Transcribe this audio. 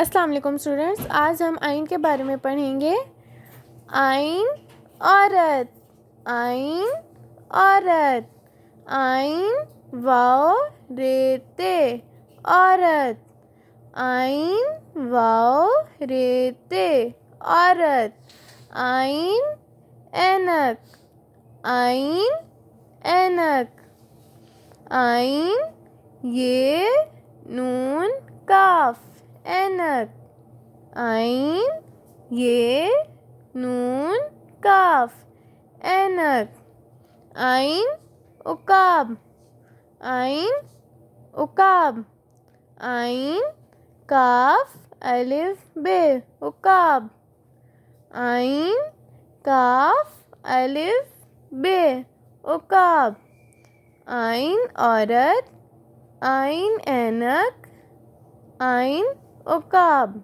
السلام علیکم اسٹوڈنٹس، آج ہم آئین کے بارے میں پڑھیں گے۔ آئین عورت، آئین عورت، آئین واو ریتے عورت، آئین واو ریتے عورت، آئین اینک، آئین اینک، آئین یہ نون کاف اینک، آئین یہ نون کاف اینک، آئین عقاب، آئین عقاب، آئین کاف الف بے عقاب، آئین کاف الف بے عقاب، آئین عورت، آئین اینک، آئین عقاب۔